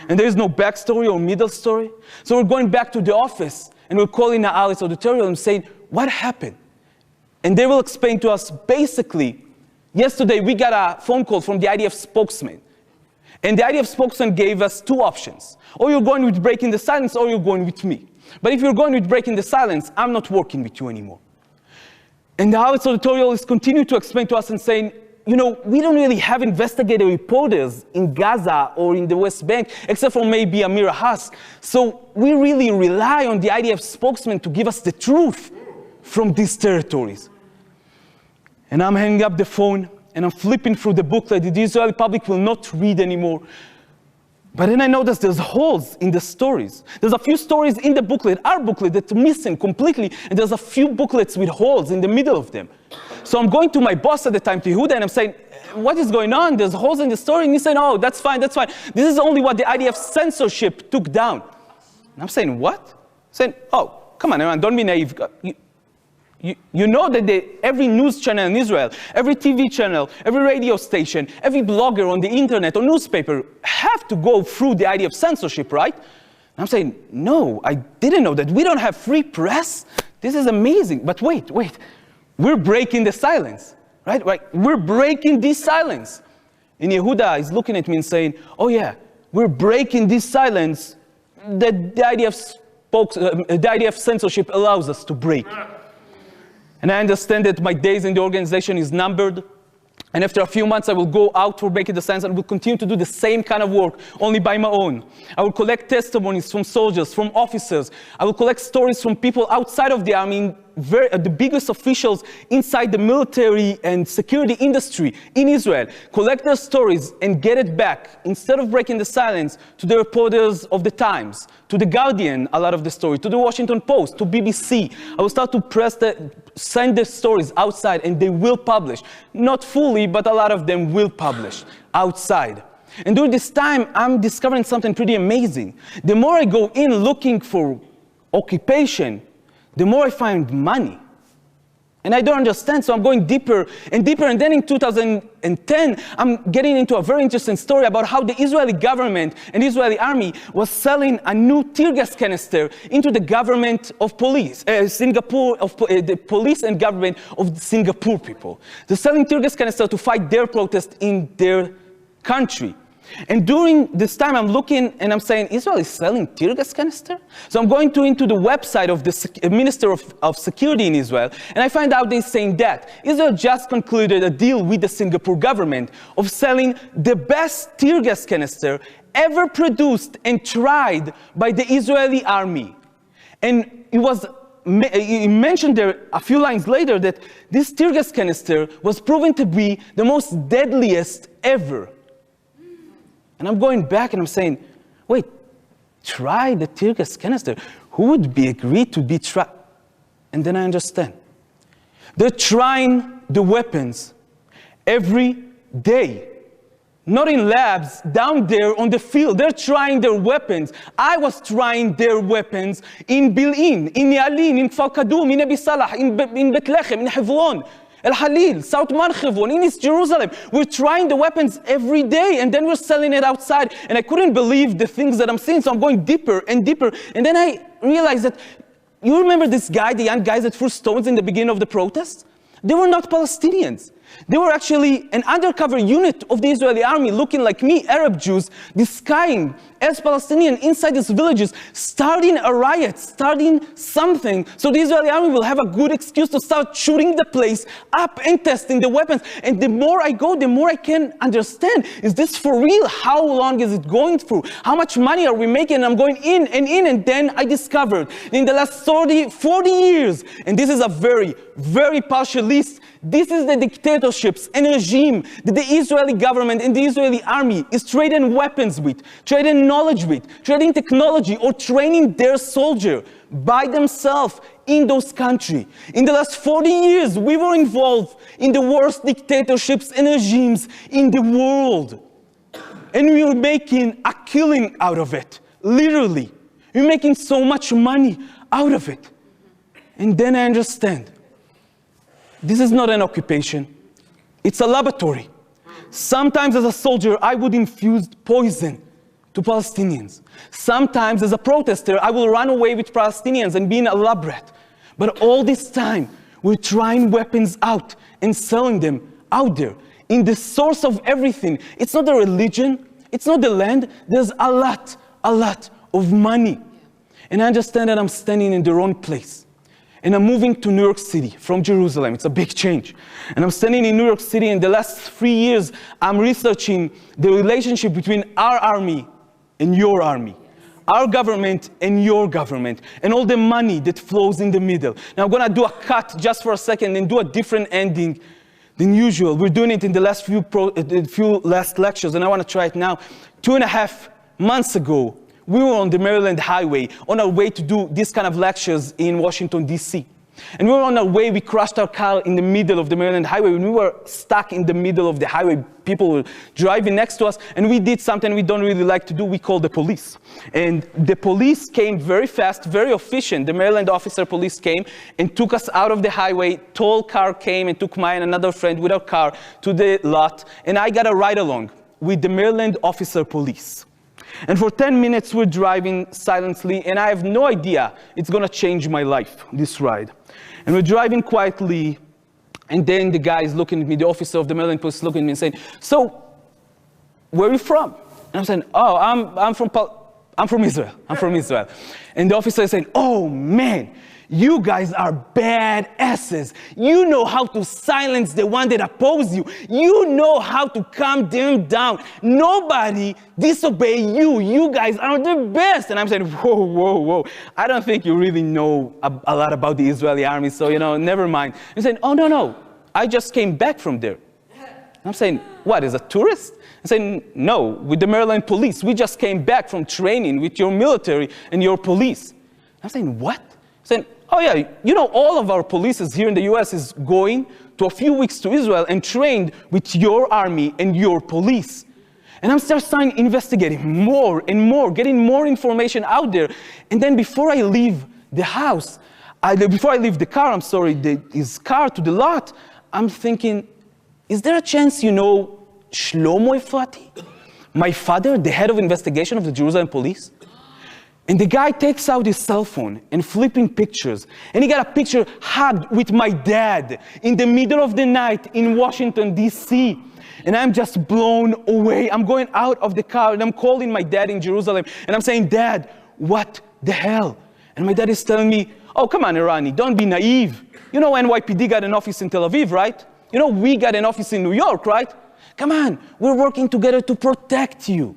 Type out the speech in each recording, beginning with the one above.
And there is no backstory or middle story. So we're going back to the office, and we're calling the Alice auditorium and saying, what happened? And they will explain to us, basically, yesterday we got a phone call from the IDF spokesman. And the IDF spokesman gave us two options. Or you're going with breaking the silence, or you're going with me. But if you're going with breaking the silence, I'm not working with you anymore. And the Alice auditorium is continuing to explain to us and saying, you know, we don't really have investigative reporters in Gaza or in the West Bank, except for maybe Amir Haas. So we really rely on the IDF spokesman to give us the truth from these territories. And I'm hanging up the phone, and I'm flipping through the booklet that the Israeli public will not read anymore. But then I notice there's holes in the stories. There's a few stories in the booklet, our booklet, that's missing completely, and there's a few booklets with holes in the middle of them. So I'm going to my boss at the time, to Yehuda, and I'm saying, what is going on? There's holes in the story. And he's saying, oh, that's fine, that's fine. This is only what the IDF censorship took down. And I'm saying, what? I'm saying, oh, come on, Eran, don't be naive. You know that every news channel in Israel, every TV channel, every radio station, every blogger on the internet or newspaper have to go through the IDF censorship, right? And I'm saying, no, I didn't know that. We don't have free press. This is amazing. But wait. We're breaking the silence, right? We're breaking this silence. And Yehuda is looking at me and saying, oh yeah, we're breaking this silence that the IDF censorship allows us to break. And I understand that my days in the organization is numbered. And after a few months, I will go out for breaking the silence and will continue to do the same kind of work, only by my own. I will collect testimonies from soldiers, from officers. I will collect stories from people outside of the army, the biggest officials inside the military and security industry in Israel. Collect their stories and get it back, instead of breaking the silence, to the reporters of the Times, to the Guardian, a lot of the story, to the Washington Post, to BBC. I will start to send the stories outside, and they will publish. Not fully, but a lot of them will publish outside. And during this time, I'm discovering something pretty amazing. The more I go in looking for occupation, the more I find money. And I don't understand, so I'm going deeper and deeper. And then in 2010, I'm getting into a very interesting story about how the Israeli government and the Israeli army was selling a new tear gas canister into the government of police, the police and government of the Singapore people. They're selling tear gas canister to fight their protest in their country. And during this time, I'm looking and I'm saying, Israel is selling tear gas canister? So I'm going into the website of the Minister of Security in Israel, and I find out they're saying that Israel just concluded a deal with the Singapore government of selling the best tear gas canister ever produced and tried by the Israeli army. And it mentioned there a few lines later that this tear gas canister was proven to be the most deadliest ever. And I'm going back and I'm saying, wait, try the tear gas canister. Who would be agreed to be tried? And then I understand. They're trying the weapons every day. Not in labs, down there on the field. They're trying their weapons. I was trying their weapons in Bil'in, in Yalin, in Kfar Kadum, in Nebi Salah, in Bethlehem, in Hebron. El Halil, South Marchevon, in East Jerusalem. We're trying the weapons every day, and then we're selling it outside. And I couldn't believe the things that I'm seeing, so I'm going deeper and deeper. And then I realized that, you remember this guy, the young guys that threw stones in the beginning of the protest? They were not Palestinians. They were actually an undercover unit of the Israeli army, looking like me, Arab Jews, disguising as Palestinian inside these villages, starting a riot, starting something, so the Israeli army will have a good excuse to start shooting the place up and testing the weapons. And the more I go, the more I can understand, is this for real? How long is it going through? How much money are we making? And I'm going in, and then I discovered in the last 40 years, and this is a very, very partial list, this is the dictatorships and regime that the Israeli government and the Israeli army is trading weapons with, trading knowledge with, trading technology, or training their soldier by themselves in those countries. In the last 40 years, we were involved in the worst dictatorships and regimes in the world. And we were making a killing out of it, literally. We're making so much money out of it. And then I understand. This is not an occupation. It's a laboratory. Sometimes as a soldier, I would infuse poison to Palestinians. Sometimes as a protester, I will run away with Palestinians and be in a lab rat. But all this time, we're trying weapons out and selling them out there. In the source of everything, it's not the religion, it's not the land, there's a lot of money. And I understand that I'm standing in the wrong place. And I'm moving to New York City from Jerusalem. It's a big change. And I'm standing in New York City. In the last 3 years, I'm researching the relationship between our army and your army, our government and your government, and all the money that flows in the middle. Now I'm gonna do a cut just for a second and do a different ending than usual. We're doing it in the last few last lectures, and I wanna try it now. 2.5 months ago, we were on the Maryland highway on our way to do this kind of lectures in Washington, D.C. And we were on our way, we crashed our car in the middle of the Maryland highway. When we were stuck in the middle of the highway, people were driving next to us, and we did something we don't really like to do. We called the police. And the police came very fast, very efficient. The Maryland officer police came and took us out of the highway. Tall car came and took my and another friend with our car to the lot. And I got a ride along with the Maryland officer police. And for 10 minutes, we're driving silently, and I have no idea it's gonna change my life, this ride. And we're driving quietly, and then the guy is looking at me, the officer of the Maryland police looking at me and saying, "So, where are you from?" And I'm saying, "Oh, I'm from Israel. I'm from Israel." And the officer is saying, "Oh man, you guys are badasses. You know how to silence the one that opposes you. You know how to calm them down. Nobody disobey you. You guys are the best." And I'm saying, whoa. I don't think you really know a lot about the Israeli army, so, never mind. He's saying, "Oh, no. I just came back from there." I'm saying, "What, as a tourist?" I'm saying, "No, with the Maryland police. We just came back from training with your military and your police." I'm saying, "What?" I'm saying, "Oh yeah, all of our police here in the U.S. is going to a few weeks to Israel and trained with your army and your police." And I'm starting investigating more and more, getting more information out there. And then before I leave the house, before I leave the car, his car to the lot, I'm thinking, is there a chance Shlomo Efrati, my father, the head of investigation of the Jerusalem police? And the guy takes out his cell phone and flipping pictures. And he got a picture hugged with my dad in the middle of the night in Washington, D.C. And I'm just blown away. I'm going out of the car and I'm calling my dad in Jerusalem. And I'm saying, "Dad, what the hell?" And my dad is telling me, "Oh, come on, Irani, don't be naive. NYPD got an office in Tel Aviv, right? We got an office in New York, right? Come on, we're working together to protect you."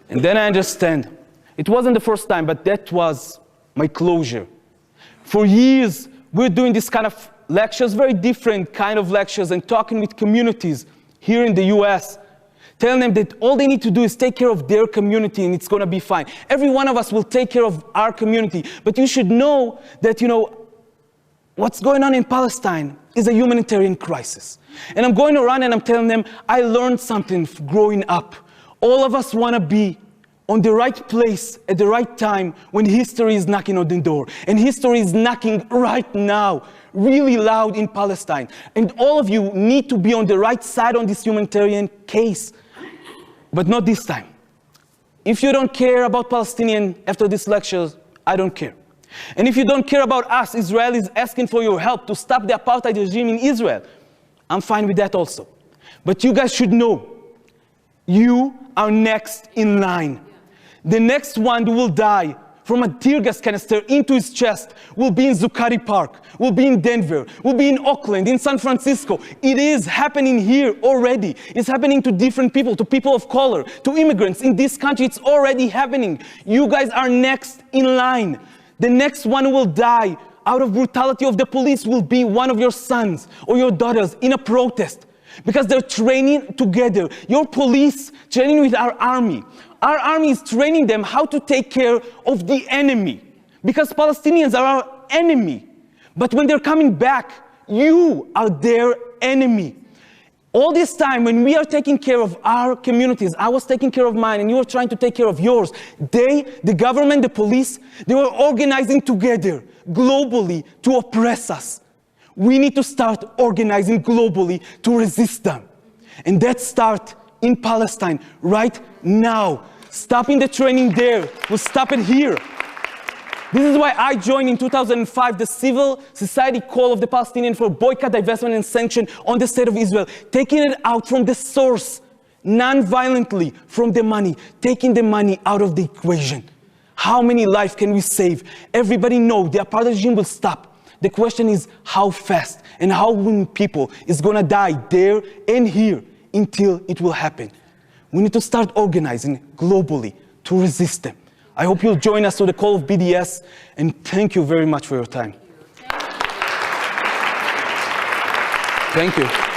And then I understand. It wasn't the first time, but that was my closure. For years, we're doing this kind of lectures, very different kind of lectures, and talking with communities here in the U.S., telling them that all they need to do is take care of their community and it's gonna be fine. Every one of us will take care of our community, but you should know that, what's going on in Palestine is a humanitarian crisis. And I'm going around and I'm telling them, I learned something growing up. All of us want to be on the right place at the right time when history is knocking on the door. And history is knocking right now, really loud in Palestine. And all of you need to be on the right side on this humanitarian case. But not this time. If you don't care about Palestinians after these lectures, I don't care. And if you don't care about us, Israelis, asking for your help to stop the apartheid regime in Israel, I'm fine with that also. But you guys should know, you are next in line. The next one who will die from a tear gas canister into his chest will be in Zuccotti Park, will be in Denver, will be in Oakland, in San Francisco. It is happening here already. It's happening to different people, to people of color, to immigrants in this country. It's already happening. You guys are next in line. The next one who will die out of brutality of the police will be one of your sons or your daughters in a protest. Because they're training together. Your police training with our army. Our army is training them how to take care of the enemy. Because Palestinians are our enemy. But when they're coming back, you are their enemy. All this time, when we are taking care of our communities, I was taking care of mine, and you were trying to take care of yours. The government, the police, they were organizing together, globally, to oppress us. We need to start organizing globally to resist them. And that starts in Palestine right now. Stopping the training there will stop it here. This is why I joined in 2005 the civil society call of the Palestinians for boycott, divestment, and sanction on the state of Israel, taking it out from the source, non-violently, from the money, taking the money out of the equation. How many lives can we save? Everybody knows the apartheid regime will stop. The question is how fast and how many people is going to die there and here until it will happen. We need to start organizing globally to resist them. I hope you'll join us to the call of BDS, and thank you very much for your time. Thank you.